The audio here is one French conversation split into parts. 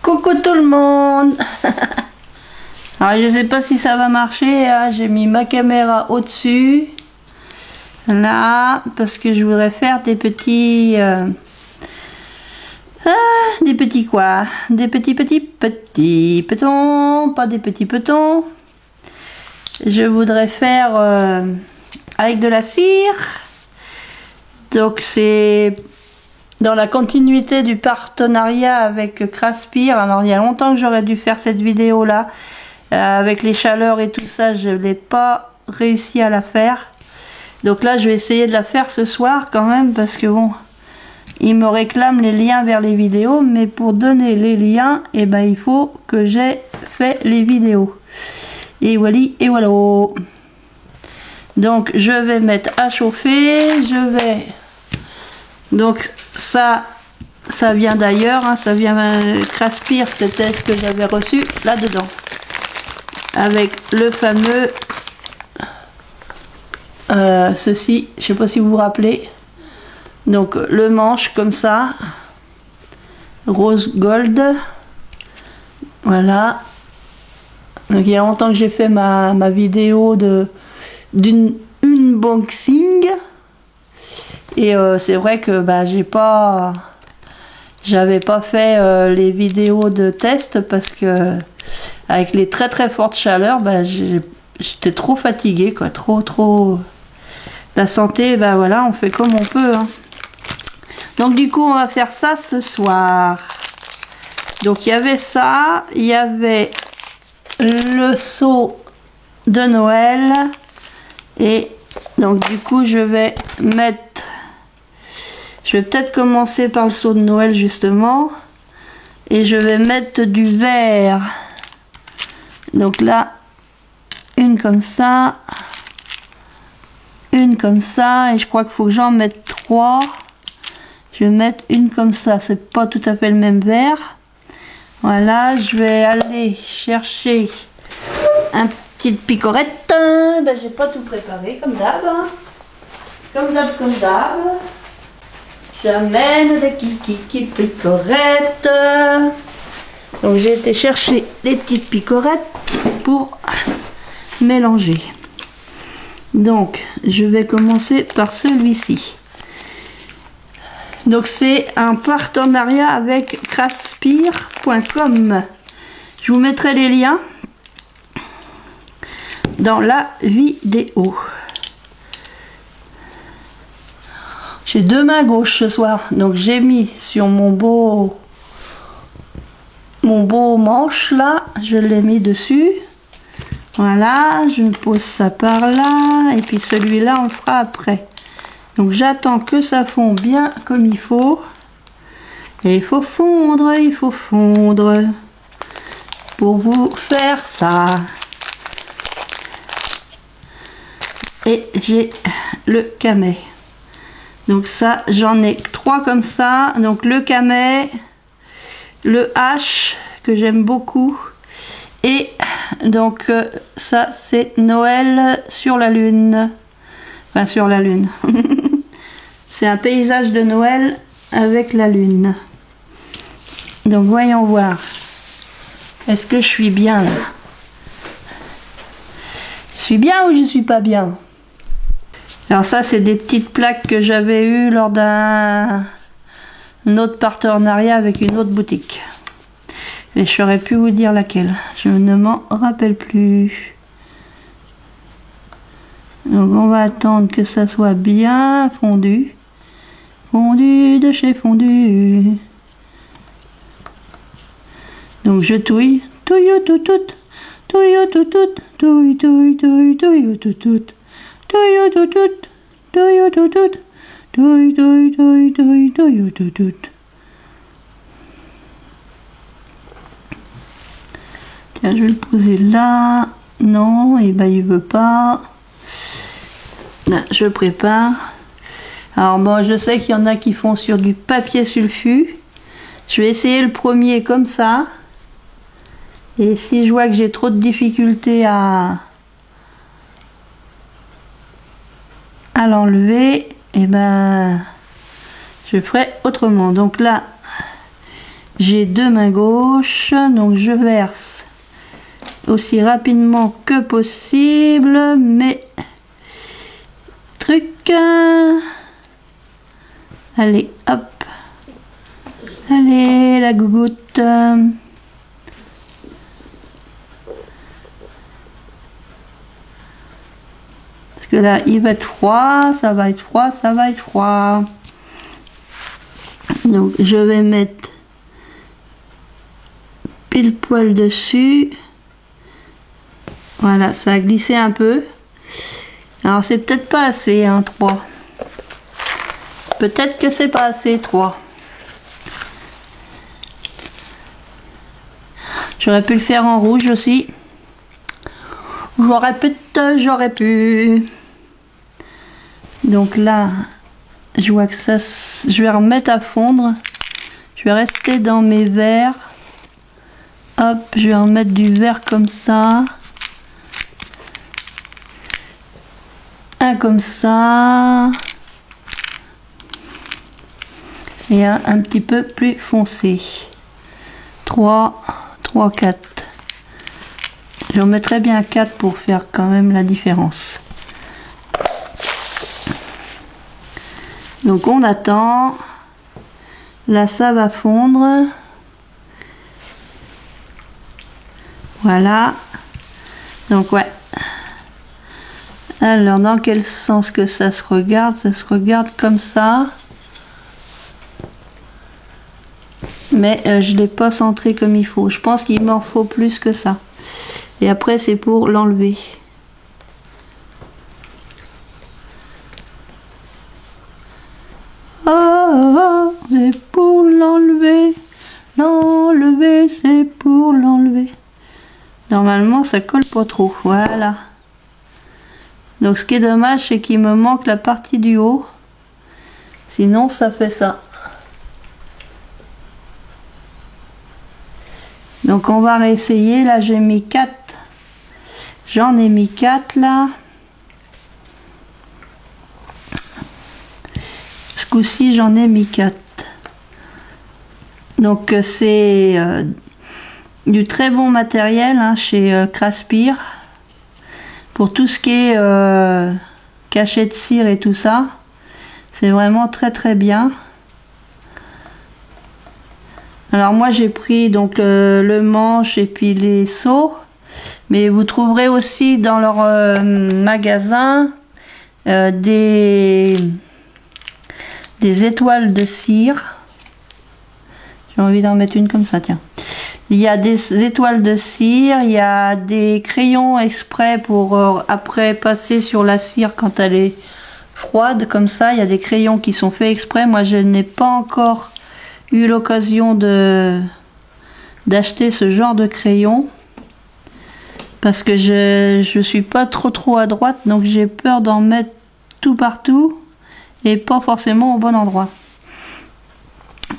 Coucou tout le monde. Alors je sais pas si ça va marcher, hein. J'ai mis ma caméra au-dessus. Là, parce que je voudrais faire des petits... des petits quoi? Des petits petons, pas des petits petons. Je voudrais faire avec de la cire. Donc c'est dans la continuité du partenariat avec Craspir. Alors il y a longtemps que j'aurais dû faire cette vidéo là. Avec les chaleurs et tout ça, je n'ai pas réussi à la faire. Donc là, je vais essayer de la faire ce soir quand même, parce que bon, ils me réclament les liens vers les vidéos, mais pour donner les liens, eh ben, il faut que j'ai fait les vidéos. Et voilà, et voilà. Donc je vais mettre à chauffer, je vais... Donc ça vient d'ailleurs, hein, ça vient Craspir, c'était ce que j'avais reçu là-dedans. Avec le fameux... ceci, je sais pas si vous vous rappelez. Donc le manche comme ça, rose gold. Voilà. Donc il y a longtemps que j'ai fait ma vidéo d'une unboxing. Et c'est vrai que bah, j'avais pas fait les vidéos de test parce que avec les très fortes chaleurs, bah, j'étais trop fatiguée, quoi, trop. La santé, bah voilà, on fait comme on peut, hein. Donc du coup, on va faire ça ce soir. Donc il y avait ça, il y avait le seau de Noël, et donc du coup, je vais peut-être commencer par le seau de Noël justement, et je vais mettre du verre. Donc là, une comme ça, une comme ça, et je crois qu'il faut que j'en mette 3. Je vais mettre une comme ça, c'est pas tout à fait le même verre. Voilà, je vais aller chercher une petite picorette. Ben, j'ai pas tout préparé comme d'hab, hein. Comme d'hab. J'amène des kiki picorettes. Donc j'ai été chercher les petites picorettes pour mélanger. Donc je vais commencer par celui-ci. Donc c'est un partenariat avec craspir.com. Je vous mettrai les liens dans la vidéo. J'ai deux mains gauches ce soir, donc j'ai mis sur mon beau manche là, je l'ai mis dessus. Voilà, je pose ça par là, et puis celui-là on le fera après. Donc j'attends que ça fonde bien comme il faut. Et il faut fondre pour vous faire ça. Et j'ai le camé. Donc ça, j'en ai 3 comme ça. Donc le camé, le H que j'aime beaucoup, et donc ça c'est Noël sur la lune. Enfin sur la lune. C'est un paysage de Noël avec la lune. Donc voyons voir. Est-ce que je suis bien là? Je suis bien ou je suis pas bien? Alors ça c'est des petites plaques que j'avais eues lors d'un autre partenariat avec une autre boutique. Et je saurais plus vous dire laquelle. Je ne m'en rappelle plus. Donc on va attendre que ça soit bien fondu. Fondu de chez fondu. Donc je touille. Touille tout tout. Touille tout tout. Touille touille touille touille tout tout. Touille tout tout. Touille tout tout. Touille touille touille touille touille tout tout. Tiens, je vais le poser là. Non, et ben il veut pas. Là, je prépare. Alors bon, je sais qu'il y en a qui font sur du papier sulfu. Je vais essayer le premier comme ça. Et si je vois que j'ai trop de difficultés à l'enlever, et ben je ferai autrement. Donc là, j'ai 2 mains gauches, donc je verse aussi rapidement que possible mes trucs. Allez, hop. Allez, la gougoute. Parce que là, il va être froid, ça va être froid, ça va être froid. Donc, je vais mettre pile poil dessus. Voilà, ça a glissé un peu. Alors, c'est peut-être pas assez, hein, 3. Peut-être que c'est pas assez, 3. J'aurais pu le faire en rouge aussi. J'aurais pu. Donc là, je vois que ça, je vais remettre à fondre. Je vais rester dans mes verres. Hop, je vais remettre du vert comme ça. Un comme ça. Et un petit peu plus foncé. 3, 4. Je remettrai bien 4 pour faire quand même la différence. Donc on attend. Là ça va fondre. Voilà. Donc ouais. Alors dans quel sens que ça se regarde? Ça se regarde comme ça. Mais je ne l'ai pas centré comme il faut. Je pense qu'il m'en faut plus que ça. Et après c'est pour l'enlever. Oh, c'est pour l'enlever. L'enlever, c'est pour l'enlever. Normalement ça colle pas trop. Voilà. Donc ce qui est dommage, c'est qu'il me manque la partie du haut. Sinon ça fait ça. Donc on va réessayer. Là j'ai mis 4. J'en ai mis 4 là. Ce coup-ci j'en ai mis 4. Donc c'est du très bon matériel hein, chez Craspir. Pour tout ce qui est cachet de cire et tout ça. C'est vraiment très très bien. Alors moi j'ai pris donc le manche et puis les seaux, mais vous trouverez aussi dans leur magasin des étoiles de cire. J'ai envie d'en mettre une comme ça, tiens. Il y a des étoiles de cire, il y a des crayons exprès pour après passer sur la cire quand elle est froide comme ça. Il y a des crayons qui sont faits exprès. Moi je n'ai pas encore eu l'occasion d'acheter ce genre de crayon parce que je suis pas trop à droite, donc j'ai peur d'en mettre tout partout et pas forcément au bon endroit.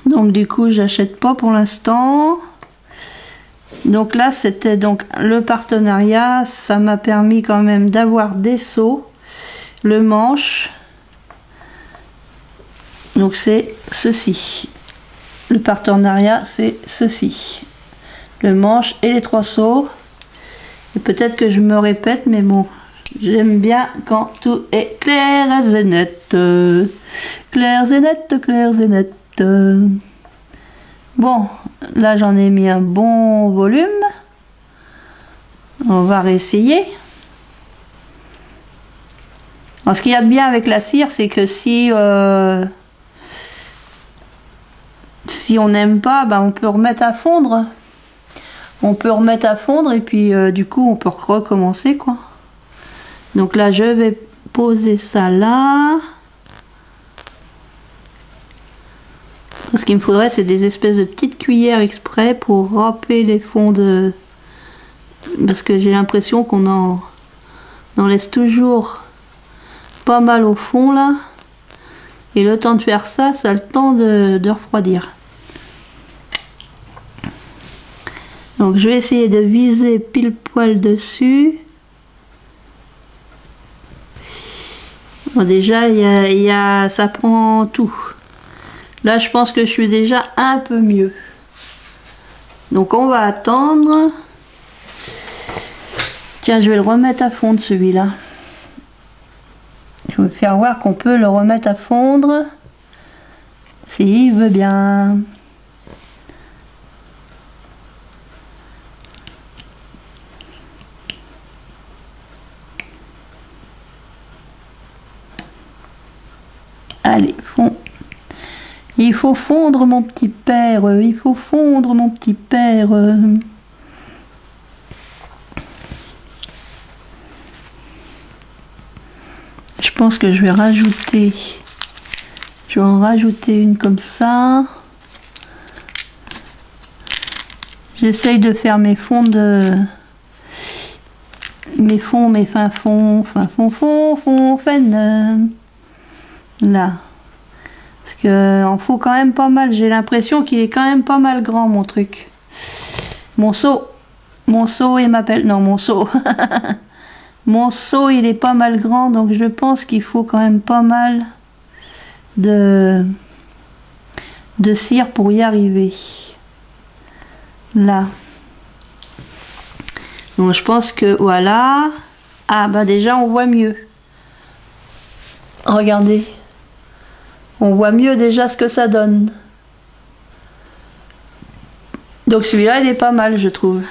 Donc du coup j'achète pas pour l'instant. Donc là c'était donc le partenariat, ça m'a permis quand même d'avoir des seaux, le manche, donc c'est ceci. Le partenariat, c'est ceci. Le manche et les 3 seaux. Et peut-être que je me répète, mais bon, j'aime bien quand tout est clair et net. Clair et net, clair et net. Bon, là j'en ai mis un bon volume. On va réessayer. Alors, ce qu'il y a de bien avec la cire, c'est que si on n'aime pas, ben on peut remettre à fondre. On peut remettre à fondre et puis du coup on peut recommencer quoi. Donc là je vais poser ça là. Ce qu'il me faudrait c'est des espèces de petites cuillères exprès pour râper les fonds de... Parce que j'ai l'impression qu'on en laisse toujours pas mal au fond là. Et le temps de faire ça, ça a le temps de refroidir. Donc je vais essayer de viser pile poil dessus. Bon, déjà ça prend tout. Là je pense que je suis déjà un peu mieux. Donc on va attendre. Tiens, je vais le remettre à fondre celui-là. Je vais faire voir qu'on peut le remettre à fondre. S'il veut bien. Allez, fond. Il faut fondre mon petit père, il faut fondre mon petit père. Je pense que je vais rajouter. Je vais en rajouter une comme ça. J'essaye de faire mes fonds de... Mes fins fonds, là. Parce que en faut quand même pas mal. J'ai l'impression qu'il est quand même pas mal grand mon truc. Mon seau il m'appelle. Non, mon seau. Mon seau il est pas mal grand, donc je pense qu'il faut quand même pas mal de cire pour y arriver. Là. Donc je pense que voilà. Ah bah déjà on voit mieux. Regardez. On voit mieux déjà ce que ça donne. Donc celui-là, il est pas mal, je trouve.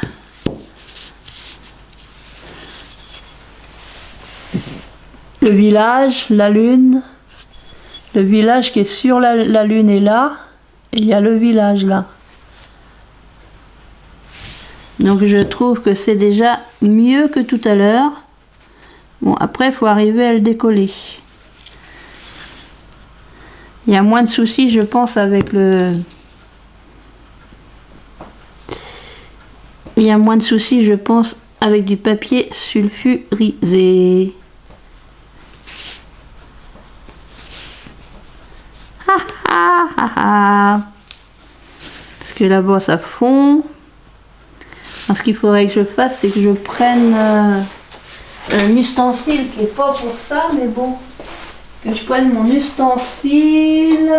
Le village, la lune. Le village qui est sur la lune est là. Et il y a le village là. Donc je trouve que c'est déjà mieux que tout à l'heure. Bon, après, il faut arriver à le décoller. Il y a moins de soucis, je pense, avec le... Il y a moins de soucis, je pense, avec du papier sulfurisé. Parce que là-bas, ça fond. Alors, ce qu'il faudrait que je fasse, c'est que je prenne un ustensile qui est pas pour ça, mais bon... Que je prenne mon ustensile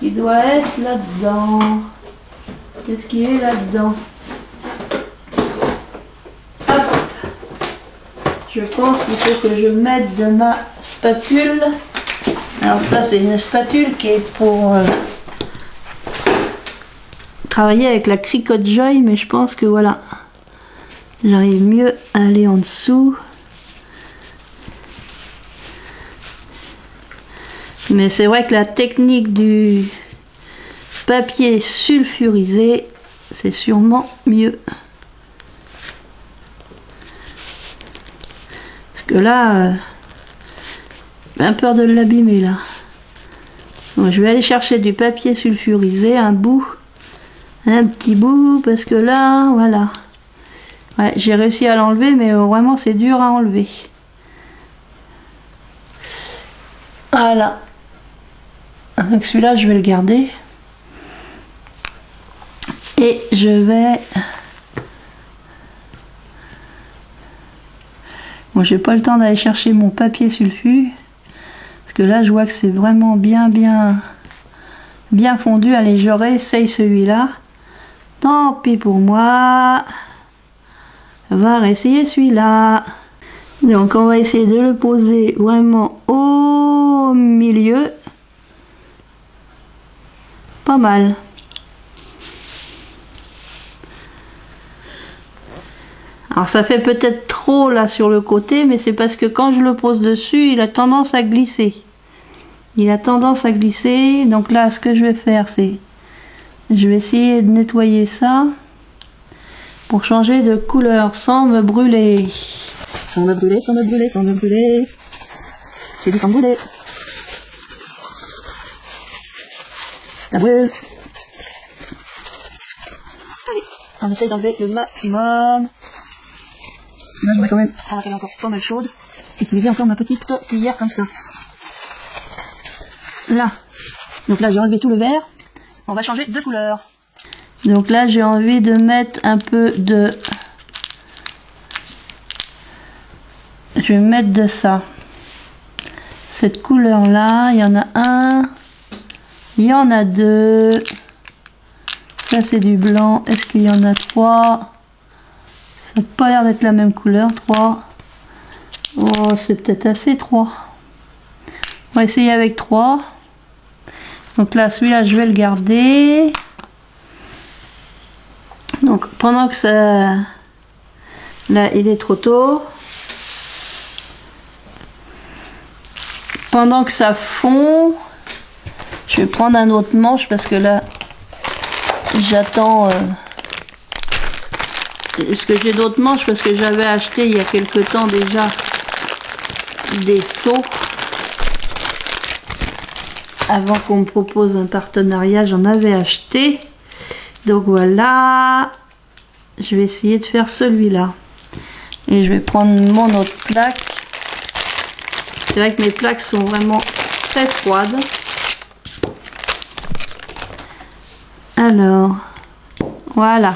qui doit être là-dedans. Qu'est-ce qui est là-dedans? Hop. Je pense qu'il faut que je mette de ma spatule. Alors ça c'est une spatule qui est pour travailler avec la Cricut Joy, mais je pense que voilà. J'arrive mieux à aller en dessous. Mais c'est vrai que la technique du papier sulfurisé, c'est sûrement mieux. Parce que là, j'ai un peur de l'abîmer là. Donc, je vais aller chercher du papier sulfurisé, un petit bout, parce que là, voilà. Ouais, j'ai réussi à l'enlever, mais vraiment c'est dur à enlever. Voilà. Avec celui-là, je vais le garder. Et je vais... Bon, j'ai pas le temps d'aller chercher mon papier sulfu. Parce que là, je vois que c'est vraiment bien fondu. Allez, je réessaye celui-là. Tant pis pour moi. On va réessayer celui-là. Donc, on va essayer de le poser vraiment au milieu. Pas mal. Alors ça fait peut-être trop là sur le côté, mais c'est parce que quand je le pose dessus, il a tendance à glisser. Il a tendance à glisser. Donc là, ce que je vais faire, c'est... Je vais essayer de nettoyer ça pour changer de couleur sans me brûler. Sans me brûler. J'ai dit sans me brûler. Ça brûle. Allez, on essaye d'enlever le maximum. Là, je vais quand même avoir encore pas mal chaude. Utiliser encore ma petite cuillère comme ça. Là. Donc là, j'ai enlevé tout le vert. On va changer de couleur. Donc là, j'ai envie de mettre un peu de... Je vais mettre de ça. Cette couleur-là, il y en a un... Il y en a deux. Ça c'est du blanc. Est-ce qu'il y en a 3? Ça n'a pas l'air d'être la même couleur, 3. Oh, c'est peut-être assez 3. On va essayer avec 3. Donc là, celui-là, je vais le garder. Donc pendant que ça... Là, il est trop tôt. Pendant que ça fond, je vais prendre un autre manche parce que là, j'attends... Parce que j'ai d'autres manches parce que j'avais acheté il y a quelque temps déjà des seaux. Avant qu'on me propose un partenariat, j'en avais acheté. Donc voilà, je vais essayer de faire celui-là. Et je vais prendre mon autre plaque. C'est vrai que mes plaques sont vraiment très froides. Alors, voilà.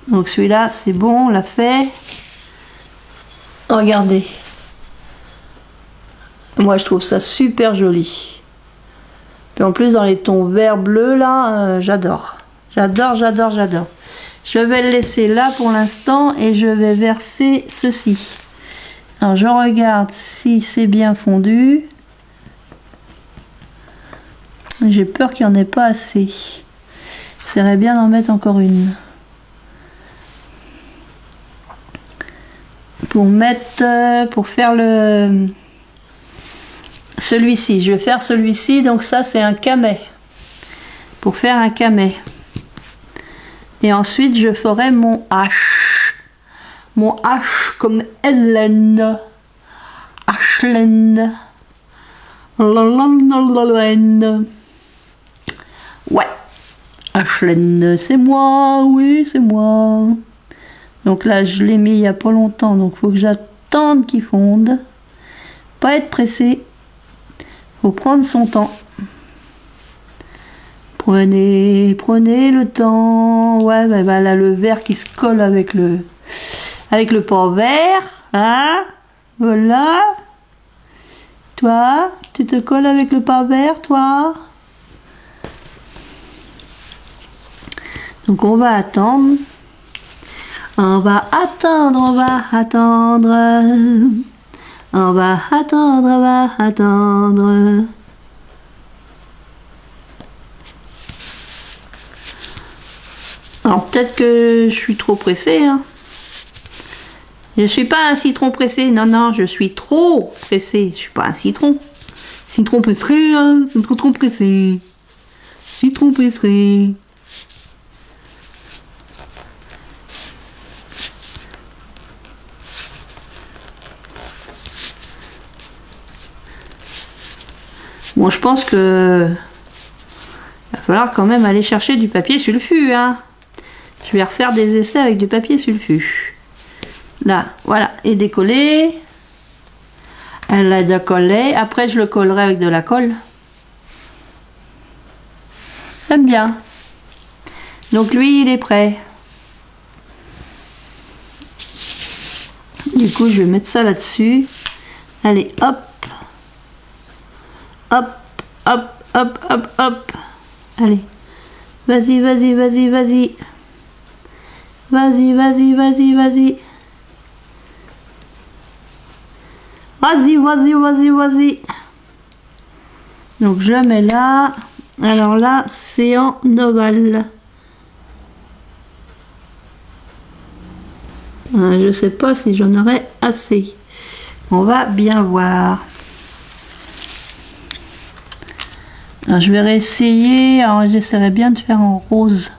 Donc celui-là, c'est bon, on l'a fait. Regardez. Moi, je trouve ça super joli. Puis en plus, dans les tons vert bleu, là, j'adore. J'adore, j'adore, j'adore. Je vais le laisser là pour l'instant et je vais verser ceci. Alors, je regarde si c'est bien fondu. J'ai peur qu'il n'y en ait pas assez. J'essaierais bien d'en mettre encore une. Pour faire le... Celui-ci. Je vais faire celui-ci. Donc ça, c'est un camé. Pour faire un camé. Et ensuite, je ferai mon H. Mon H comme Hélène. Ashlyn. Ouais. Ashlyn, c'est moi. Oui, c'est moi. Donc là, je l'ai mis il n'y a pas longtemps. Donc, il faut que j'attende qu'il fonde. Pas être pressé. Faut prendre son temps. Prenez le temps. Ouais, ben là, le vert qui se colle avec le pot vert. Hein? Voilà. Toi, tu te colles avec le pot vert, toi? Donc, on va attendre. On va attendre, on va attendre. On va attendre, on va attendre. Alors peut-être que je suis trop pressée. Hein. Je suis pas un citron pressé. Non, non, je suis trop pressée. Je suis pas un citron. Citron pressé, hein. C'est trop pressé. Citron pressé. Bon, je pense que il va falloir quand même aller chercher du papier sulfu, hein. Je vais refaire des essais avec du papier sulfu. Là, voilà, et décoller. Elle a décollé. Après, je le collerai avec de la colle. J'aime bien. Donc lui, il est prêt. Du coup, je vais mettre ça là-dessus. Allez, hop. Hop, hop, hop, hop, hop. Allez. Vas-y, vas-y, vas-y, vas-y. Vas-y, vas-y, vas-y, vas-y. Vas-y, vas-y, vas-y, vas-y. Donc je mets là. Alors là, c'est en ovale. Je sais pas si j'en aurai assez. On va bien voir. Alors, je vais réessayer. Alors j'essaierai bien de faire en rose.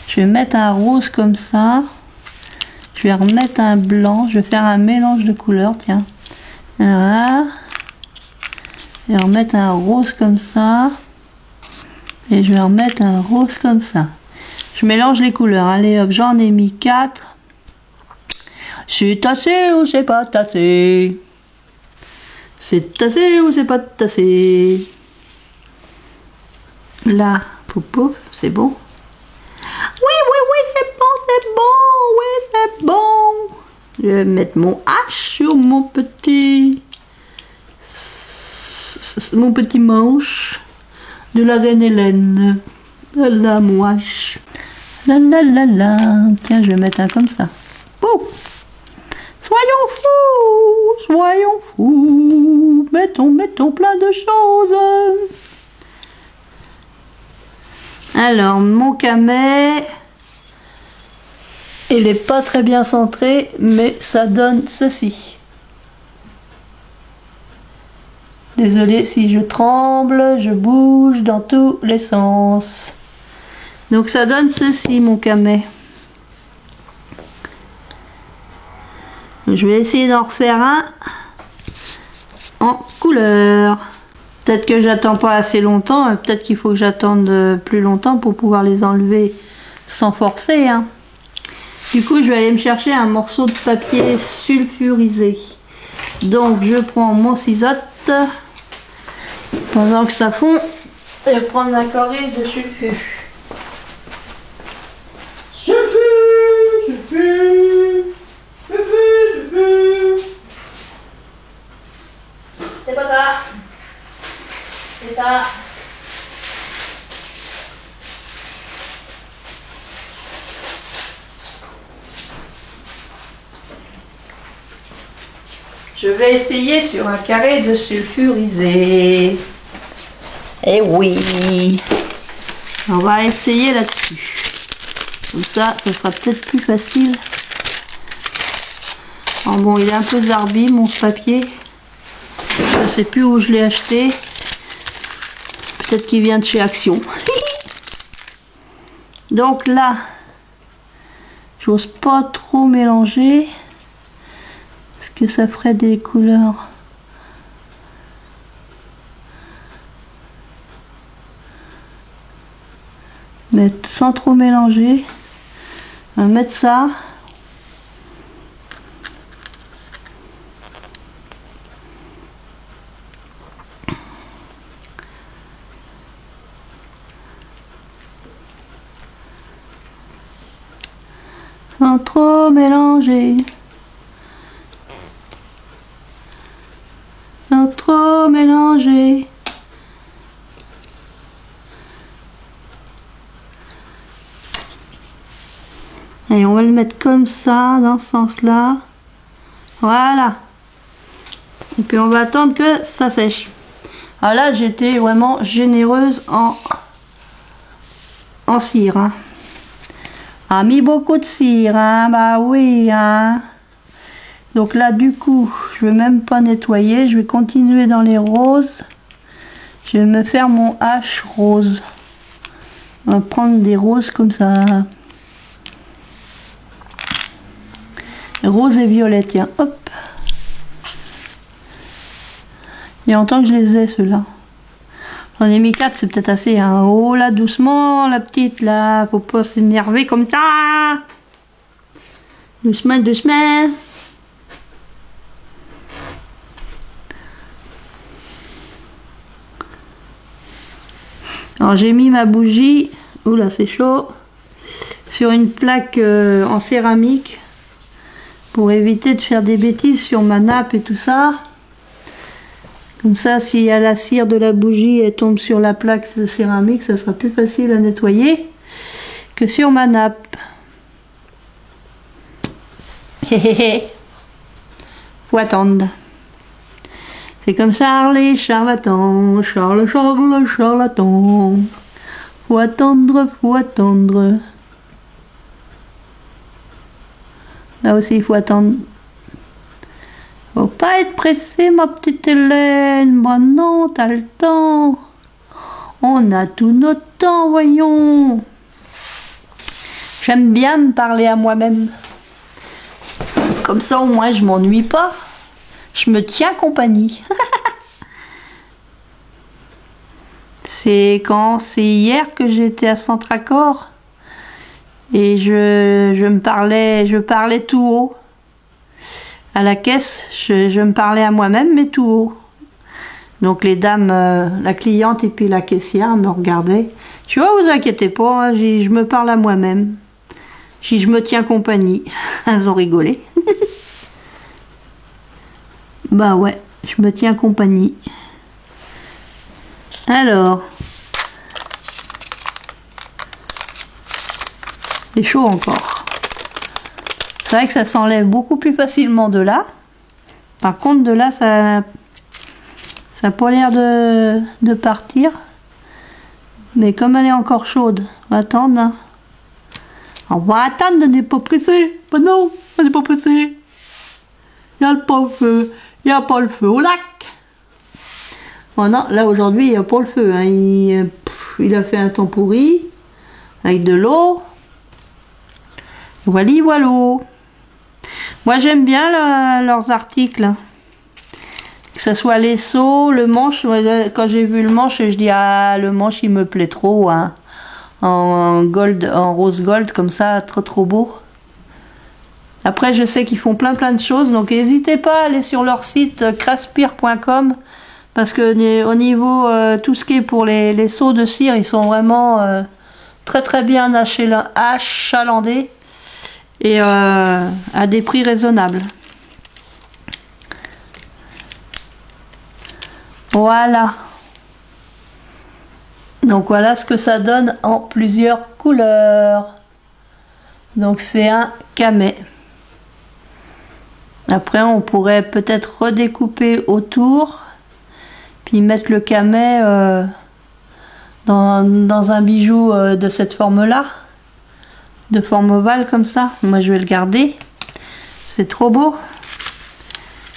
Je vais mettre un rose comme ça. Je vais remettre un blanc. Je vais faire un mélange de couleurs. Tiens. Voilà. Je vais remettre un rose comme ça. Et je vais remettre un rose comme ça. Je mélange les couleurs. Allez hop, j'en ai mis 4. C'est tassé ou c'est pas tassé? C'est tassé ou c'est pas tassé? Là, pouf pouf, c'est bon. Oui, oui, oui, c'est bon, c'est bon, oui, c'est bon. Je vais mettre mon H sur mon petit manche de la reine Hélène. La mouache. La la la la. Tiens, je vais mettre un comme ça. Ouh. Soyons fous, mettons plein de choses. Alors, mon camé, il n'est pas très bien centré, mais ça donne ceci. Désolée si je tremble, je bouge dans tous les sens. Donc ça donne ceci, mon camé. Je vais essayer d'en refaire un en couleur. Peut-être que j'attends pas assez longtemps, peut-être qu'il faut que j'attende plus longtemps pour pouvoir les enlever sans forcer. Hein. Du coup, je vais aller me chercher un morceau de papier sulfurisé. Donc, je prends mon ciseau. Pendant que ça fond, je vais prendre la carré de sulfure. C'est pas ça. C'est ça. Je vais essayer sur un carré de sulfurisé. Eh oui. On va essayer là-dessus. Comme ça sera peut-être plus facile. Oh bon, il est un peu zarbi mon papier. Je ne sais plus où je l'ai acheté. Peut-être qu'il vient de chez Action. Donc là, j'ose pas trop mélanger. Parce que ça ferait des couleurs. Mais sans trop mélanger. On va mettre ça. Sans trop mélanger. Sans trop mélanger. Et on va le mettre comme ça, dans ce sens-là. Voilà. Et puis on va attendre que ça sèche. Alors là, j'étais vraiment généreuse en cire. Hein. A mis beaucoup de cire, hein. Bah oui, hein. Donc là, du coup, je vais même pas nettoyer. Je vais continuer dans les roses. Je vais me faire mon H rose. On va prendre des roses comme ça. Rose et violet, tiens, hop. Il y a longtemps que je les ai, ceux-là. J'en ai mis 4, c'est peut-être assez. Hein. Oh là, doucement, la petite, là. Faut pas s'énerver comme ça. Doucement, doucement. Alors, j'ai mis ma bougie. Oula, c'est chaud. Sur une plaque en céramique. Pour éviter de faire des bêtises sur ma nappe et tout ça. Comme ça, s'il y a la cire de la bougie et tombe sur la plaque de céramique, ça sera plus facile à nettoyer que sur ma nappe. Faut attendre. C'est comme Charles et Charlatan, Charles, charlatan. Faut attendre, faut attendre. Là aussi, il faut attendre. Faut pas être pressé, ma petite Hélène. Bah non, t'as le temps. On a tout notre temps, voyons. J'aime bien me parler à moi-même. Comme ça, au moins, je m'ennuie pas. Je me tiens compagnie. C'est quand? C'est hier que j'étais à Centracor. Et je parlais tout haut. À la caisse, je me parlais à moi-même, mais tout haut. Donc les dames, la cliente et puis la caissière me regardaient. Je dis, oh, vous inquiétez pas, hein, je me parle à moi-même. Je me tiens compagnie. Elles ont rigolé. Bah ouais, je me tiens compagnie. Alors, C'est chaud encore. C'est vrai que ça s'enlève beaucoup plus facilement de là. Par contre, de là, ça n'a pas l'air de partir. Mais comme elle est encore chaude, on va attendre. Hein. On va attendre, on n'est pas pressé. Ben non, on n'est pas pressé. Il n'y a pas le feu. Il n'y a pas le feu au lac. Bon, non, là aujourd'hui, il n'y a pas le feu. Hein. Il a fait un temps pourri. Avec de l'eau. Voilà, voilà. Moi, j'aime bien leurs articles. Que ce soit les seaux, le manche. Quand j'ai vu le manche, je dis, ah, le manche, il me plaît trop. Hein. En gold, en rose gold, comme ça, trop trop beau. Après, je sais qu'ils font plein de choses. Donc, n'hésitez pas à aller sur leur site craspire.com. Parce que au niveau, tout ce qui est pour les seaux de cire, ils sont vraiment très bien achalandés. Et à des prix raisonnables. Voilà. Donc voilà ce que ça donne en plusieurs couleurs. Donc c'est un camé. Après on pourrait peut-être redécouper autour. Puis mettre le camé dans un bijou de cette forme-là. De forme ovale comme ça. Moi je vais le garder. C'est trop beau.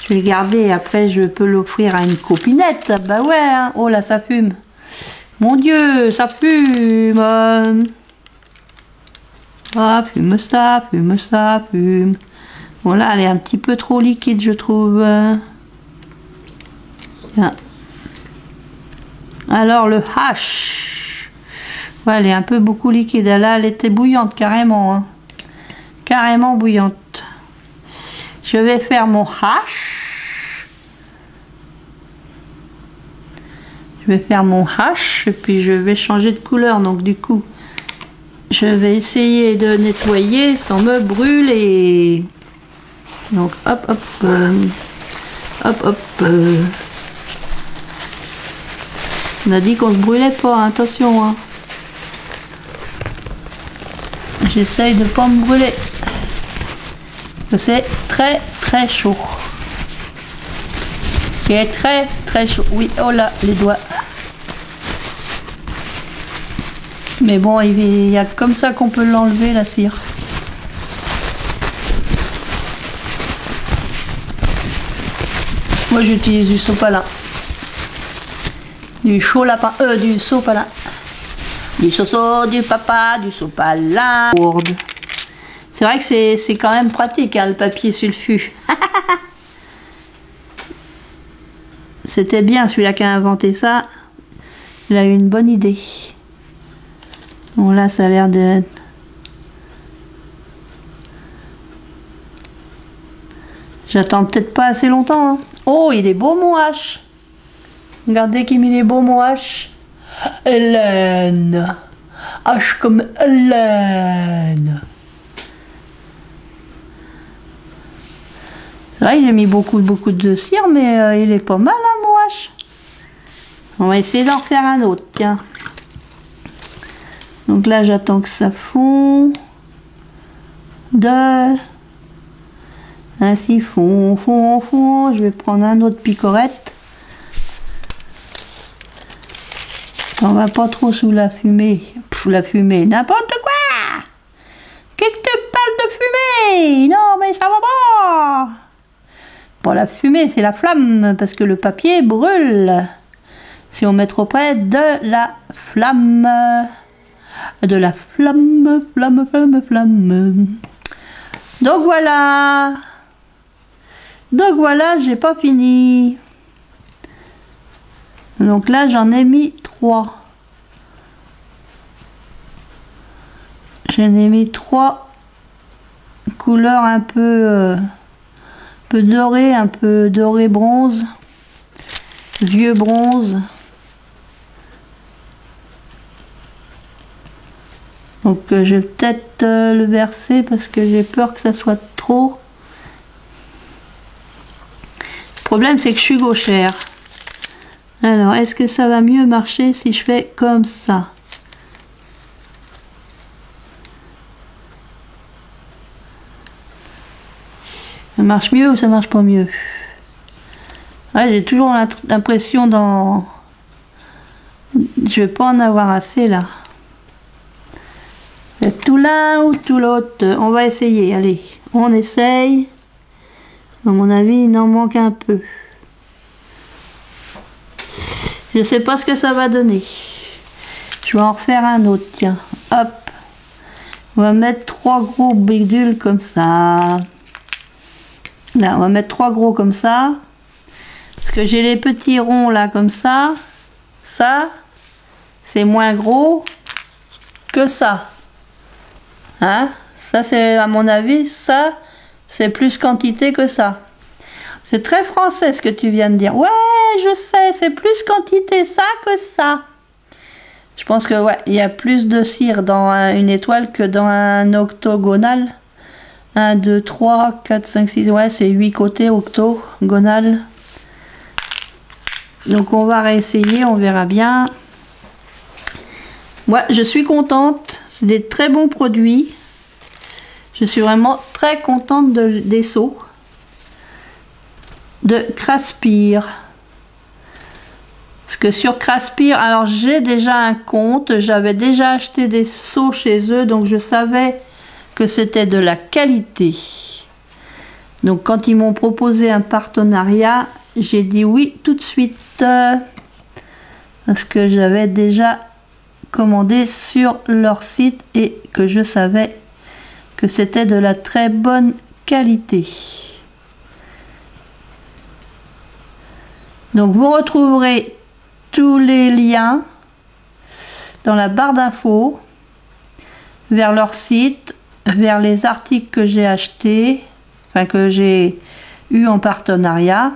Je vais le garder et après je peux l'offrir à une copinette. Bah ouais, hein. Oh là ça fume. Mon Dieu, ça fume. Ah, fume ça, fume ça, fume. Bon là elle est un petit peu trop liquide je trouve. Tiens. Alors le hash. Ouais, elle est un peu beaucoup liquide. Là, elle était bouillante carrément. Hein. Carrément bouillante. Je vais faire mon hash. Je vais faire mon hash et puis je vais changer de couleur. Donc du coup, je vais essayer de nettoyer sans me brûler. Donc hop hop. Hop hop. On a dit qu'on ne se brûlait pas. Hein, attention. Hein. J'essaye de ne pas me brûler. C'est très chaud. C'est très chaud. Oui, oh là, les doigts. Mais bon, il y a comme ça qu'on peut l'enlever, la cire. Moi, j'utilise du sopalin. Du chaud lapin. Du sopalin. Du soso, du papa, du sopalin. C'est vrai que c'est quand même pratique, hein, le papier sulfu. C'était bien celui-là qui a inventé ça. Il a eu une bonne idée. Bon là ça a l'air d'être... J'attends peut-être pas assez longtemps. Hein. Oh, il est beau mon H. Regardez qu'il est beau mon H. Hélène. H comme Hélène. C'est vrai, il a mis beaucoup de cire, mais il est pas mal, hein, mon H. On va essayer d'en faire un autre, tiens. Donc là, j'attends que ça fonde. Ainsi, fond. Je vais prendre un autre picorette. On va pas trop sous la fumée. La fumée, n'importe quoi. Qu'est-ce que tu parles de fumée? Non, mais ça va pas. Pas la fumée, c'est la flamme, parce que le papier brûle. Si on met trop près de la flamme. De la flamme. Donc voilà. J'ai pas fini. Donc là, j'en ai mis 3. J'en ai mis 3 couleurs un peu dorées, un peu doré bronze, vieux bronze. Donc je vais peut-être le verser parce que j'ai peur que ça soit trop. Le problème c'est que je suis gauchère. Alors, est-ce que ça va mieux marcher si je fais comme ça? Ça marche mieux ou ça marche pas mieux? Ouais, j'ai toujours l'impression dans... Je vais pas en avoir assez là. Tout l'un ou tout l'autre. On va essayer, allez. On essaye. À mon avis, il en manque un peu. Je sais pas ce que ça va donner. Je vais en refaire un autre, tiens. Hop. On va mettre 3 gros bidules comme ça. Là, on va mettre 3 gros comme ça. Parce que j'ai les petits ronds là comme ça. Ça, c'est moins gros que ça. Hein? Ça, c'est à mon avis, ça, c'est plus quantité que ça. C'est très français ce que tu viens de dire. Ouais, je sais, c'est plus quantité ça que ça. Je pense que ouais, il y a plus de cire dans une étoile que dans un octogonal. 1, 2, 3, 4, 5, 6, ouais, c'est 8 côtés octogonal. Donc on va réessayer, on verra bien. Ouais, je suis contente. C'est des très bons produits. Je suis vraiment très contente des seaux de Craspir. Parce que sur Craspir, alors j'ai déjà un compte, j'avais déjà acheté des seaux chez eux, donc je savais que c'était de la qualité. Donc quand ils m'ont proposé un partenariat, j'ai dit oui tout de suite. Parce que j'avais déjà commandé sur leur site et que je savais que c'était de la très bonne qualité. Donc vous retrouverez tous les liens dans la barre d'infos vers leur site, vers les articles que j'ai achetés, enfin que j'ai eu en partenariat.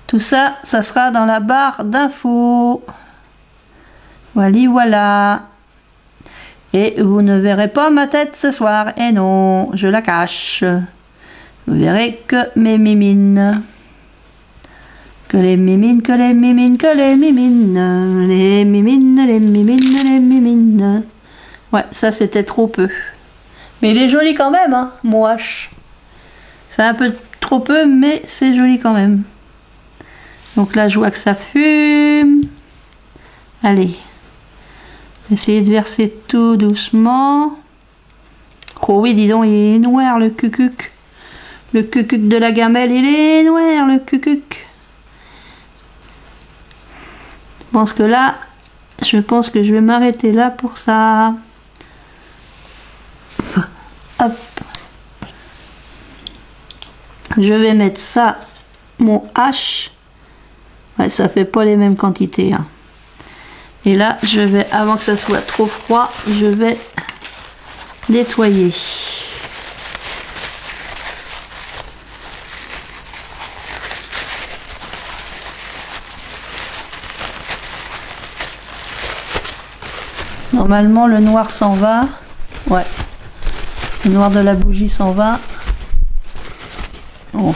Tout ça, ça sera dans la barre d'infos. Voilà. Et vous ne verrez pas ma tête ce soir. Et non, je la cache. Vous verrez que mes mimines. Que les mimines, que les mimines, que les mimines. Les mimines, les mimines, les mimines. Ouais, ça c'était trop peu. Mais il est joli quand même, hein, moche. C'est un peu trop peu, mais c'est joli quand même. Donc là, je vois que ça fume. Allez. Essayez de verser tout doucement. Oh oui, dis donc, il est noir le cucuc. Le cucuc de la gamelle, il est noir le cucuc. Je pense que je vais m'arrêter là pour ça. Hop. Je vais mettre ça, mon H. Ouais, ça fait pas les mêmes quantités. Hein. Et là, je vais, avant que ça soit trop froid, je vais nettoyer. Normalement, le noir s'en va. Ouais. Le noir de la bougie s'en va. Bon,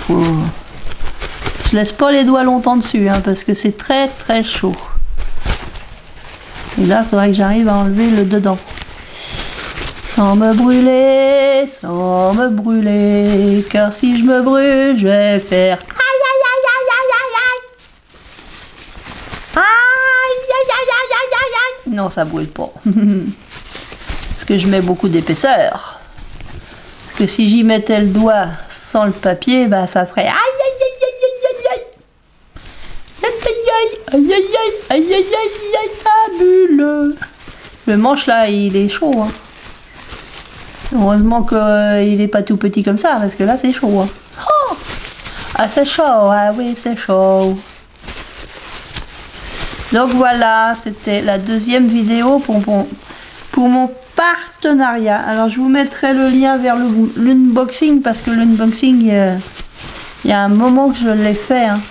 je laisse pas les doigts longtemps dessus, hein, parce que c'est très très chaud. Et là, il faudrait que j'arrive à enlever le dedans. Sans me brûler, car si je me brûle, je vais faire... Aïe, aïe, aïe, aïe, aïe, aïe, aïe. Aïe, aïe, aïe, aïe, aïe, aïe, aïe. Non, ça brûle pas. Parce que je mets beaucoup d'épaisseur. Parce que si j'y mettais le doigt sans le papier, bah ça ferait... Aïe, aïe, aïe, aïe, aïe, aïe. Aïe, aïe, aïe, aïe, aïe, aïe, aïe, ça bulle. Le manche là, il est chaud. Hein. Heureusement qu'il n'est pas tout petit comme ça, parce que là, c'est chaud. Hein. Oh, ah, c'est chaud, ah oui, c'est chaud. Donc voilà, c'était la deuxième vidéo pour mon partenariat. Alors, je vous mettrai le lien vers l'unboxing, parce que l'unboxing, il y a un moment que je l'ai fait. Hein.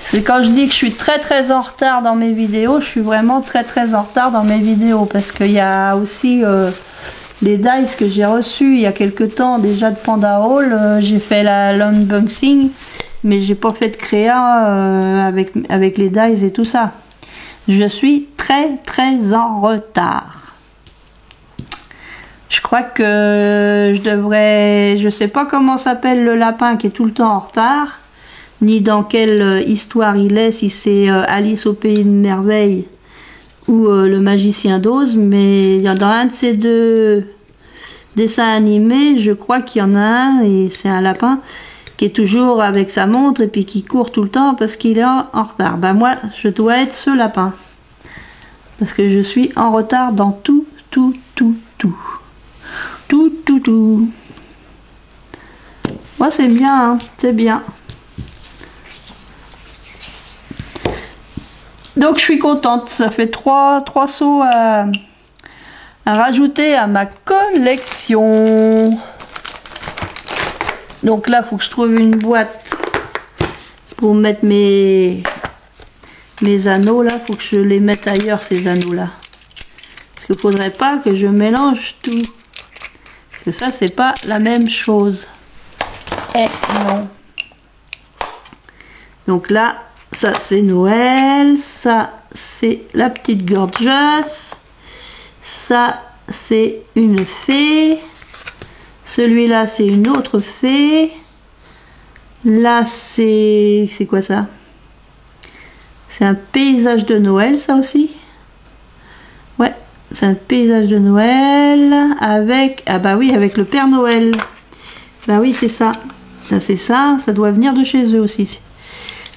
C'est quand je dis que je suis très très en retard dans mes vidéos, je suis vraiment très très en retard dans mes vidéos parce qu'il y a aussi les dies que j'ai reçus il y a quelques temps déjà de Panda Haul. J'ai fait l'unboxing, mais j'ai pas fait de créa avec les dies et tout ça. Je suis très très en retard. Je crois que je devrais... Je sais pas comment s'appelle le lapin qui est tout le temps en retard, ni dans quelle histoire il est, si c'est Alice au Pays de Merveilles ou le Magicien d'Oz, mais dans un de ces deux dessins animés, je crois qu'il y en a un, et c'est un lapin qui est toujours avec sa montre et puis qui court tout le temps parce qu'il est en retard. Ben moi, je dois être ce lapin. Parce que je suis en retard dans tout. Moi, c'est bien, hein, c'est bien. Donc, je suis contente. Ça fait trois sauts à rajouter à ma collection. Donc là, il faut que je trouve une boîte pour mettre mes anneaux. Là, il faut que je les mette ailleurs, ces anneaux-là. Parce qu'il ne faudrait pas que je mélange tout. Parce que ça, c'est pas la même chose. Eh non. Donc là, ça, c'est Noël. Ça, c'est la petite Gorgeous. Ça, c'est une fée. Celui-là, c'est une autre fée. Là, c'est quoi ça? C'est un paysage de Noël, ça aussi. Ouais, c'est un paysage de Noël avec... Ah bah oui, avec le Père Noël. Bah oui, c'est ça. Ça, c'est ça. Ça doit venir de chez eux aussi.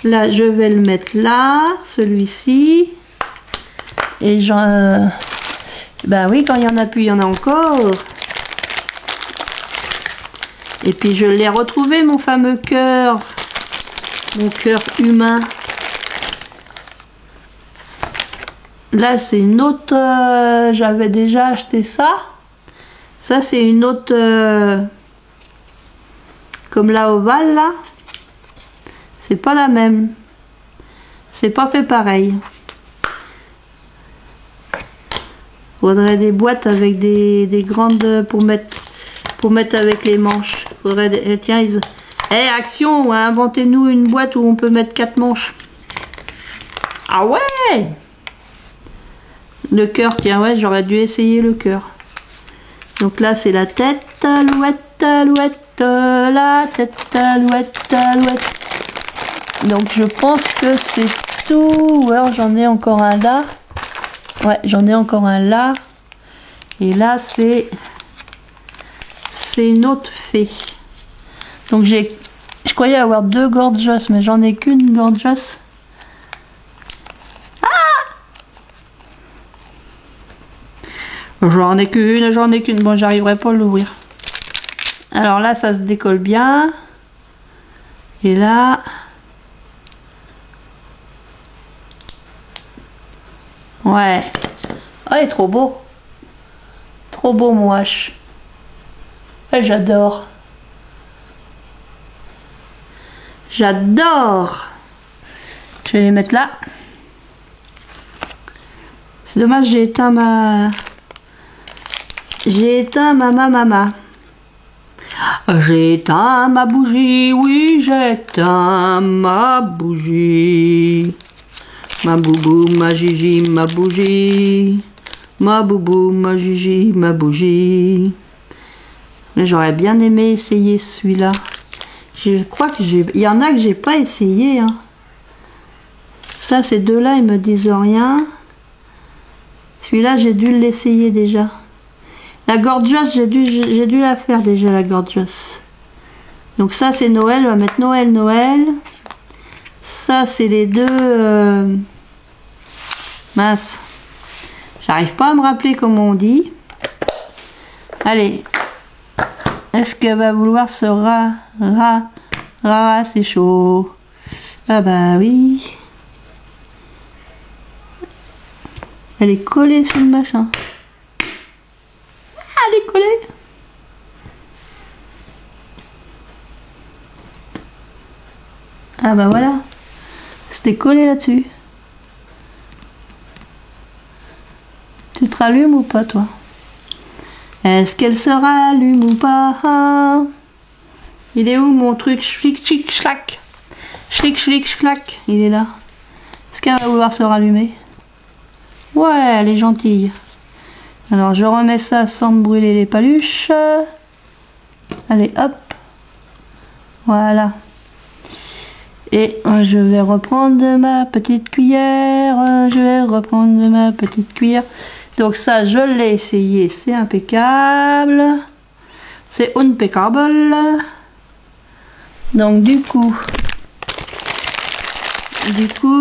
Là, je vais le mettre là, celui-ci. Et j'en... Bah oui, quand il y en a plus, il y en a encore. Et puis je l'ai retrouvé, mon fameux cœur. Mon cœur humain. Là, c'est une autre... J'avais déjà acheté ça. Ça, c'est une autre... comme la ovale, là. C'est pas la même. C'est pas fait pareil. Faudrait des boîtes avec des grandes... pour mettre avec les manches. Faudrait des... Tiens, ils... action, inventez-nous une boîte où on peut mettre 4 manches. Ah ouais! Le cœur, tiens, ouais, j'aurais dû essayer le cœur. Donc là, c'est la tête, alouette, alouette, la tête, alouette, alouette. Donc je pense que c'est tout. Alors j'en ai encore un là. Ouais, j'en ai encore un là. Et là, c'est une autre fée. Donc je croyais avoir 2 Gorgeous, mais j'en ai qu'une Gorgeous. J'en ai qu'une. Bon, j'arriverai pas à l'ouvrir. Alors là, ça se décolle bien. Et là... Ouais. Oh, il est trop beau. Trop beau, mon H. Ouais, j'adore. J'adore. Je vais les mettre là. C'est dommage, j'ai éteint ma... J'ai éteint ma. J'ai éteint ma bougie, oui, j'ai éteint ma bougie. Ma boubou, ma gigi, ma bougie. Ma boubou, ma gigi, ma bougie. Mais j'aurais bien aimé essayer celui-là. Je crois que il y en a que j'ai pas essayé. Hein. Ça, ces deux-là, ils me disent rien. Celui-là, j'ai dû l'essayer déjà. La Gorgeous, j'ai dû la faire déjà, la Gorgeous. Donc ça, c'est Noël. On va mettre Noël, Noël. Ça, c'est les deux... Mince. J'arrive pas à me rappeler comment on dit. Allez. Est-ce qu'elle va vouloir se c'est chaud. Ah bah oui. Elle est collée sur le machin. Ah, elle est collée. Ah bah voilà. C'était collé là-dessus. Tu te rallumes ou pas, toi? Est-ce qu'elle se rallume ou pas? Il est où mon truc? Schlick, schlick, schlack. Schlick, schlick, schlack. Il est là. Est-ce qu'elle va vouloir se rallumer? Ouais, elle est gentille. Alors je remets ça sans me brûler les paluches. Allez hop. Voilà. Et je vais reprendre ma petite cuillère. Je vais reprendre ma petite cuillère. Donc ça, je l'ai essayé. C'est impeccable. C'est impeccable. Donc du coup,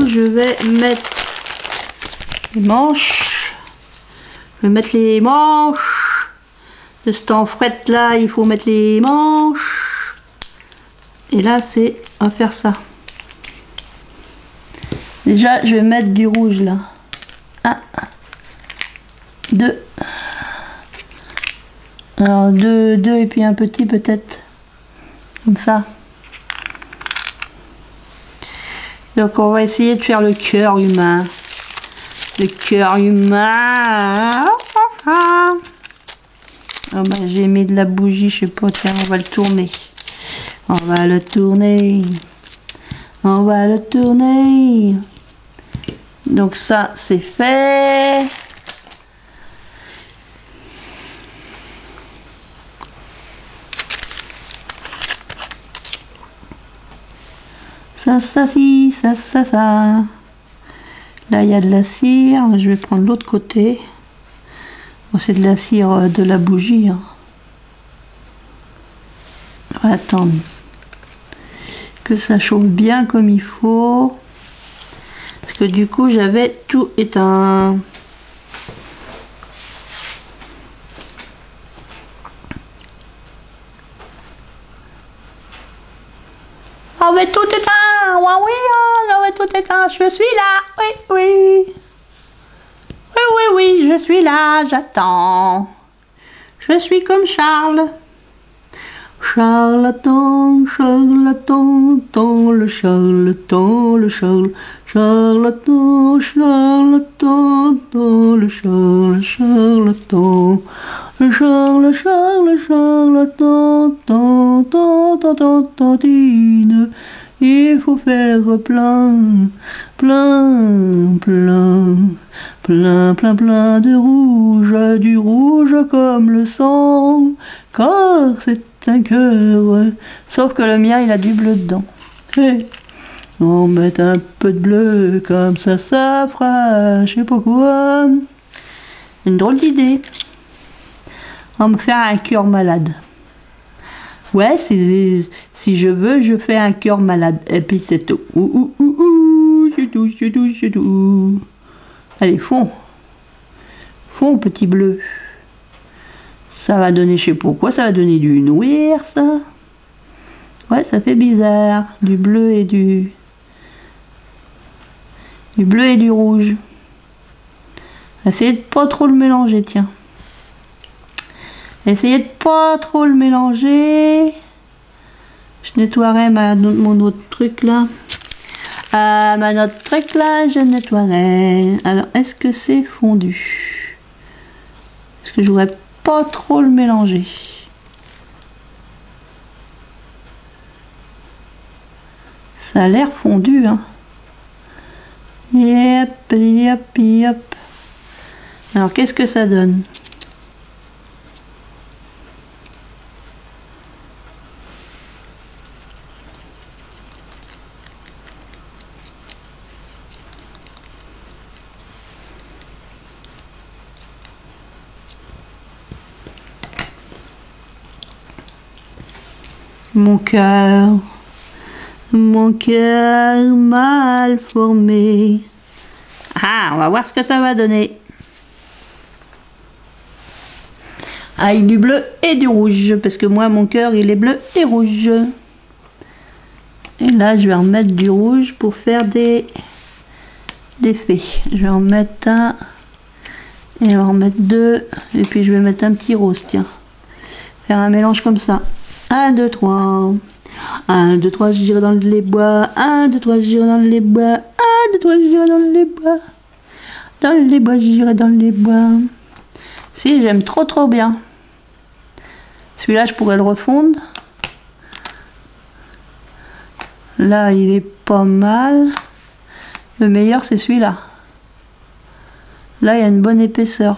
je vais mettre les manches. Je vais mettre les manches. De cet enfrette là, il faut mettre les manches. Et là, on va faire ça. Déjà, je vais mettre du rouge là. 1, 2. Alors 2 et puis un petit peut-être. Comme ça. Donc on va essayer de faire le cœur humain. Le cœur humain. Oh bah, j'ai mis de la bougie, je sais pas, tiens, on va le tourner. On va le tourner. On va le tourner. Donc ça, c'est fait. Ça, si, ça. Là, il y a de la cire. Je vais prendre l'autre côté. Bon, c'est de la cire de la bougie. Hein. On va attendre que ça chauffe bien comme il faut. Parce que du coup, j'avais tout éteint. On va tout éteindre. Oui, on va tout éteindre. Je suis là. Oui. Oui, je suis là. J'attends. Je suis comme Charles. Charlatan, charlatan, le charlatan, charlatan, le charlatan, tantine. Il faut faire plein de rouge, du rouge comme le sang, car c'est un cœur, sauf que le mien il a du bleu dedans. Hey. On met un peu de bleu, comme ça fera, je sais pas quoi. Une drôle d'idée. On va me faire un cœur malade. Ouais, si je veux, je fais un cœur malade. Et puis c'est tout. C'est tout. Allez, fond, petit bleu. Ça va donner, je sais pourquoi, ça va donner du noir, ça. Ouais, ça fait bizarre. Du bleu et du rouge. Essayez de pas trop le mélanger, tiens. Essayez de pas trop le mélanger. Je nettoierai mon autre truc là. Mon autre truc là, je nettoierai. Alors, est-ce que c'est fondu? Parce que je voudrais pas trop le mélanger. Ça a l'air fondu, hein. Yep. Alors, qu'est-ce que ça donne? Mon cœur mal formé. Ah, on va voir ce que ça va donner. Avec du bleu et du rouge, parce que moi, mon cœur, il est bleu et rouge. Et là, je vais remettre du rouge pour faire des fées. Je vais en mettre un, et on va en mettre deux, et puis je vais mettre un petit rose, tiens. Faire un mélange comme ça. 1, 2, 3. 1, 2, 3, je dirais dans les bois. 1, 2, 3, je dirais dans les bois. 1, 2, 3, je dirais dans les bois. Dans les bois, je dirais dans les bois. Si, j'aime trop bien. Celui-là, je pourrais le refondre. Là, il est pas mal. Le meilleur, c'est celui-là. Là, il y a une bonne épaisseur.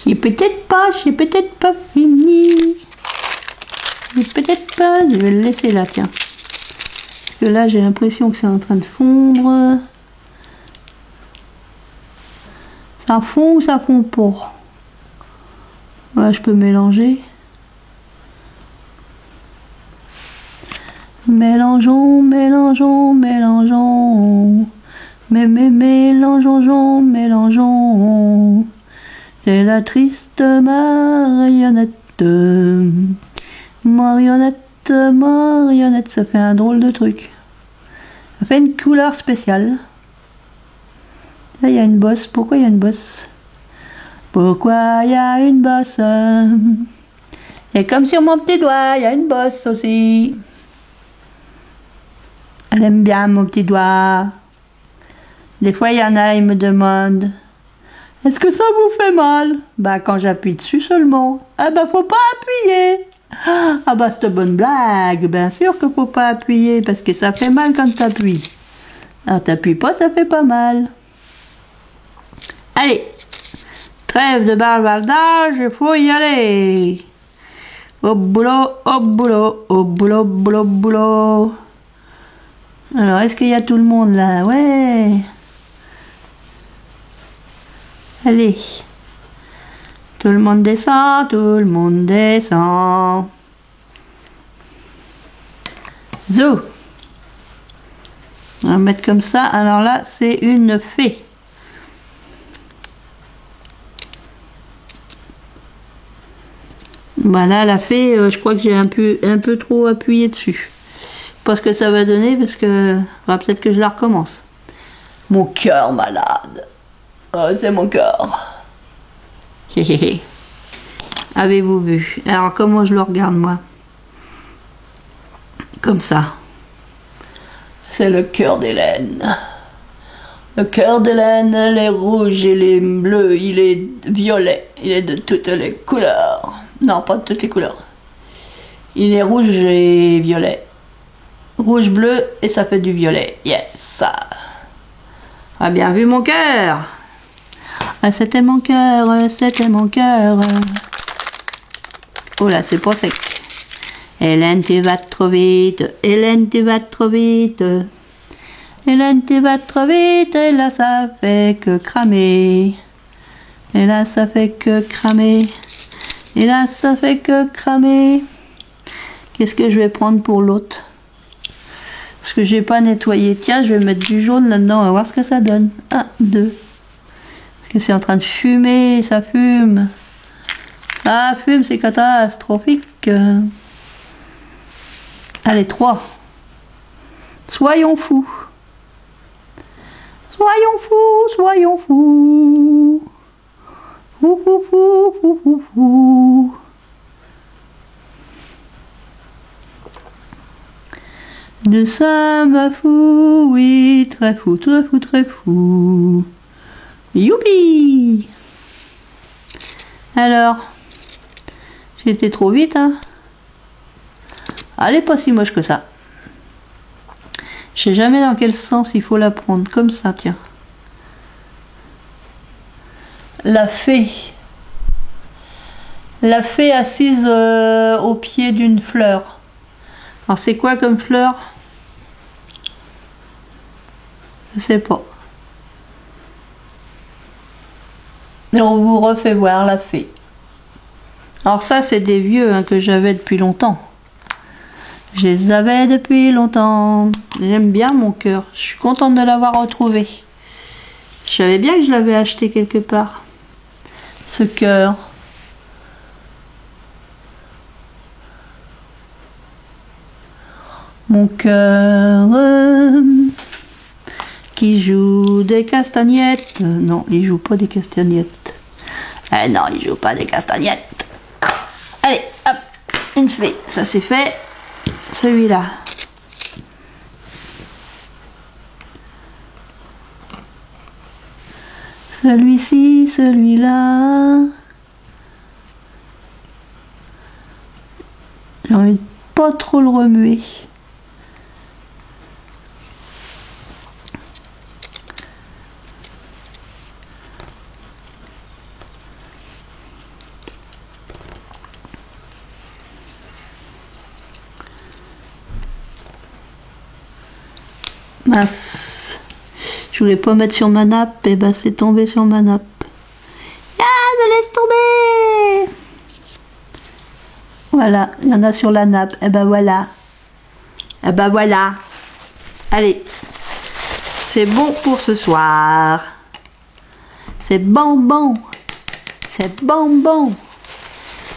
J'ai peut-être pas fini. J'ai peut-être pas, je vais le laisser là, tiens. Parce que là, j'ai l'impression que c'est en train de fondre. Ça fond ou ça fond pas? Voilà, je peux mélanger. Mélangeons, mélangeons, mélangeons. Mélangeons, mélangeons. C'est la triste marionnette. Marionnette, marionnette. Ça fait un drôle de truc. Ça fait une couleur spéciale. Là, il y a une bosse. Pourquoi il y a une bosse? Pourquoi il y a une bosse? Et comme sur mon petit doigt, il y a une bosse aussi. Elle aime bien mon petit doigt. Des fois, il y en a, ils me demandent: est-ce que ça vous fait mal? Bah, quand j'appuie dessus seulement. Ah bah, faut pas appuyer. Ah bah, c'est une bonne blague. Bien sûr que faut pas appuyer, parce que ça fait mal quand t'appuies. Alors, t'appuies pas, ça fait pas mal. Allez, trêve de bavardage, il faut y aller. Au boulot, au boulot, au boulot, au boulot, au boulot. Alors, est-ce qu'il y a tout le monde là? Ouais. Allez. Tout le monde descend, tout le monde descend. Zou. On va mettre comme ça. Alors là, c'est une fée. Voilà, la fée, je crois que j'ai un peu trop appuyé dessus. Pas ce que ça va donner, parce que peut-être que je la recommence. Mon cœur malade. Oh, c'est mon cœur. Avez-vous vu? Alors, comment je le regarde, moi? Comme ça. C'est le cœur d'Hélène. Le cœur d'Hélène, il est rouge, il est bleu, il est violet. Il est de toutes les couleurs. Non, pas de toutes les couleurs. Il est rouge et violet. Rouge, bleu, et ça fait du violet. Yes, ça. Ah, bien vu, mon cœur. Ah, c'était mon cœur, c'était mon cœur. Oh là, c'est pas sec. Hélène, tu vas trop vite. Hélène, tu vas trop vite. Hélène, tu vas trop vite. Et là, ça fait que cramer. Et là, ça fait que cramer. Et là, ça fait que cramer. Qu'est-ce que je vais prendre pour l'autre? Parce que j'ai pas nettoyé. Tiens, je vais mettre du jaune là-dedans. On va voir ce que ça donne. 1, 2. Parce que c'est en train de fumer. Ça fume. Ça fume, c'est catastrophique. Allez, 3. Soyons fous. Soyons fous, soyons fous. Fou, fou, fou, fou, fou, fou. Nous sommes fous, oui, très fous, très fous, très fous. Youpi! Alors, j'ai été trop vite, hein? Elle est pas si moche que ça. Je sais jamais dans quel sens il faut la prendre. Comme ça, tiens. La fée. La fée assise au pied d'une fleur. Alors c'est quoi comme fleur? Je sais pas. Et on vous refait voir la fée. Alors ça, c'est des vieux hein, que j'avais depuis longtemps. Je les avais depuis longtemps. J'aime bien mon cœur. Je suis contente de l'avoir retrouvé. Je savais bien que je l'avais acheté quelque part. Ce cœur. Mon cœur qui joue des castagnettes. Non, il joue pas des castagnettes. Eh non, il joue pas des castagnettes. Allez, hop, une fée. Ça c'est fait. Celui-là. Celui-ci, celui-là. J'ai envie de pas trop le remuer. Mince. Je voulais pas mettre sur ma nappe, et ben c'est tombé sur ma nappe. Ah, je laisse tomber. Voilà, il y en a sur la nappe. Et ben voilà. Et ben voilà. Allez. C'est bon pour ce soir. C'est bon, bon. C'est bon, bon.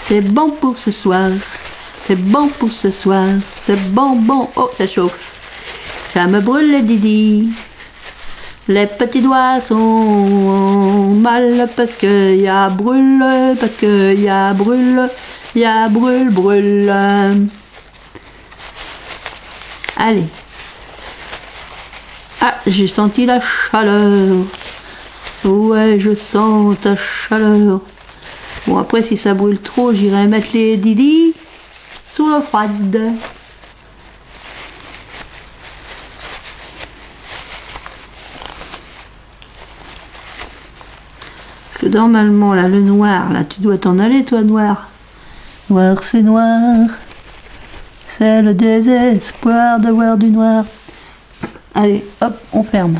C'est bon pour ce soir. C'est bon pour ce soir. C'est bon, bon. Oh, ça chauffe. Ça me brûle les didi. Les petits doigts sont mal parce que y a brûle, parce que y a brûle, y a brûle, brûle. Allez. Ah, j'ai senti la chaleur. Ouais, je sens ta chaleur. Bon, après, si ça brûle trop, j'irai mettre les didi sous l'eau froide. Parce que normalement, là, le noir, là, tu dois t'en aller, toi, noir. Noir, c'est noir. C'est le désespoir de voir du noir. Allez, hop, on ferme.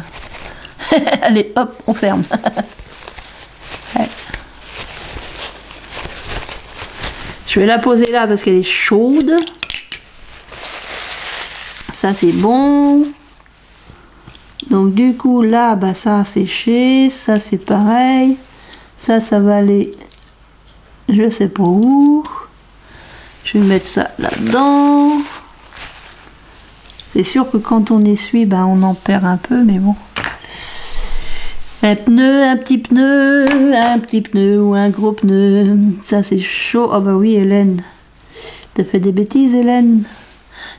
Allez, hop, on ferme. Ouais. Je vais la poser là parce qu'elle est chaude. Ça, c'est bon. Donc, du coup, là, bah, ça a séché. Ça, c'est pareil. Ça va aller... Je sais pas où. Je vais mettre ça là-dedans. C'est sûr que quand on essuie, bah, on en perd un peu, mais bon. Un pneu, un petit pneu ou un gros pneu. Ça, c'est chaud. Oh bah oui, Hélène. T'as fait des bêtises, Hélène.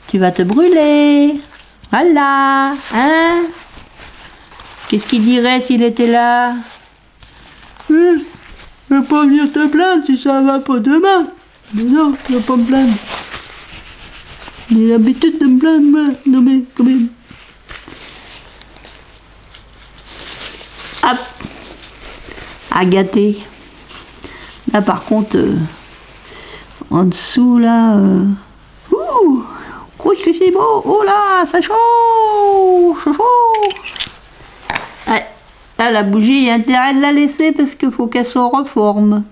Tu vas te brûler. Voilà. Hein? Qu'est-ce qu'il dirait s'il était là? Je vais pas venir te plaindre si ça va pas demain. Mais non, je vais pas me plaindre. J'ai l'habitude de me plaindre, moi. Non mais, quand même. Hop. À gâter. Là, par contre, en dessous, là... Ouh! Qu'est-ce que c'est beau! Oh là, ça chauffe! Chaud, chaud! Ouais. Là, la bougie, il y a intérêt de la laisser parce qu'il faut qu'elle se reforme.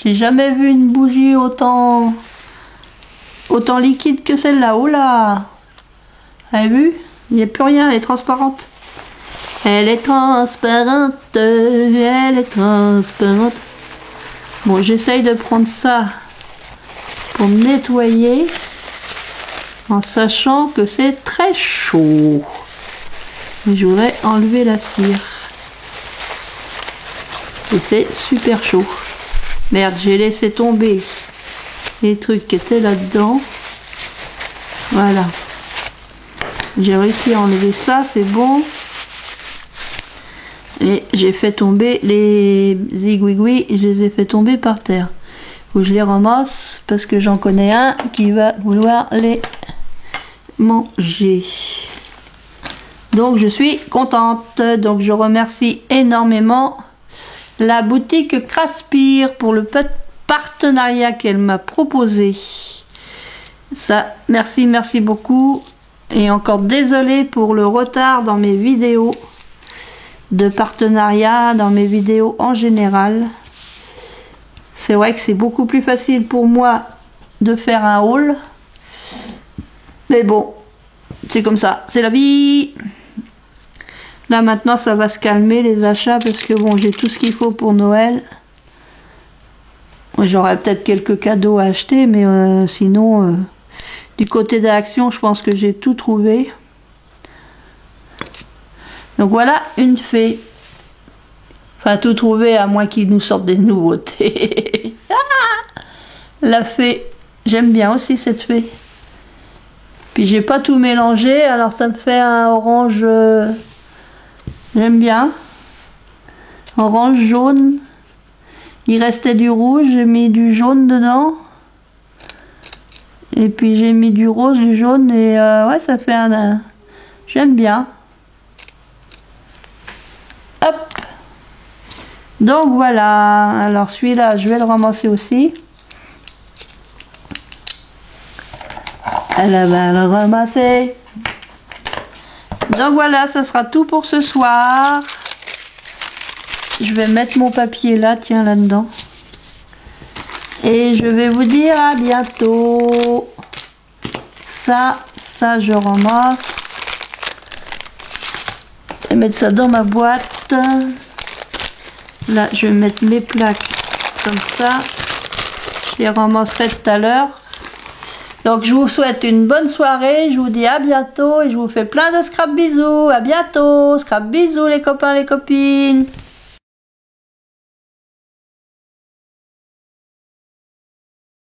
J'ai jamais vu une bougie autant liquide que celle-là. Oh là! Vous avez vu? Il n'y a plus rien, elle est transparente. Elle est transparente, elle est transparente. Bon, j'essaye de prendre ça pour nettoyer en sachant que c'est très chaud. Je voudrais enlever la cire. Et c'est super chaud. Merde, j'ai laissé tomber les trucs qui étaient là-dedans. Voilà. J'ai réussi à enlever ça, c'est bon. Et j'ai fait tomber les zigouigouis, je les ai fait tomber par terre. Faut que je les ramasse parce que j'en connais un qui va vouloir les manger. Donc je suis contente. Donc je remercie énormément la boutique Craspire pour le partenariat qu'elle m'a proposé. Ça, merci beaucoup. Et encore désolée pour le retard dans mes vidéos de partenariat, dans mes vidéos en général. C'est vrai que c'est beaucoup plus facile pour moi de faire un haul. Mais bon, c'est comme ça, c'est la vie. Là maintenant ça va se calmer les achats parce que bon, j'ai tout ce qu'il faut pour Noël. J'aurais peut-être quelques cadeaux à acheter, mais sinon du côté d'Action, je pense que j'ai tout trouvé. Donc voilà une fée. Enfin tout trouvé à moins qu'ils nous sortent des nouveautés. La fée, j'aime bien aussi cette fée. Puis j'ai pas tout mélangé, alors ça me fait un orange. J'aime bien. Orange, jaune. Il restait du rouge, j'ai mis du jaune dedans. Et puis j'ai mis du rose, du jaune et ouais, ça fait un. J'aime bien. Hop. Donc voilà. Alors celui-là, je vais le ramasser aussi. Elle va le ramasser. Donc voilà, ça sera tout pour ce soir. Je vais mettre mon papier là, tiens, là-dedans. Et je vais vous dire à bientôt. Ça je ramasse. Je vais mettre ça dans ma boîte. Là, je vais mettre mes plaques comme ça. Je les ramasserai tout à l'heure. Donc, je vous souhaite une bonne soirée. Je vous dis à bientôt et je vous fais plein de scrap bisous. À bientôt. Scrap bisous les copains, les copines.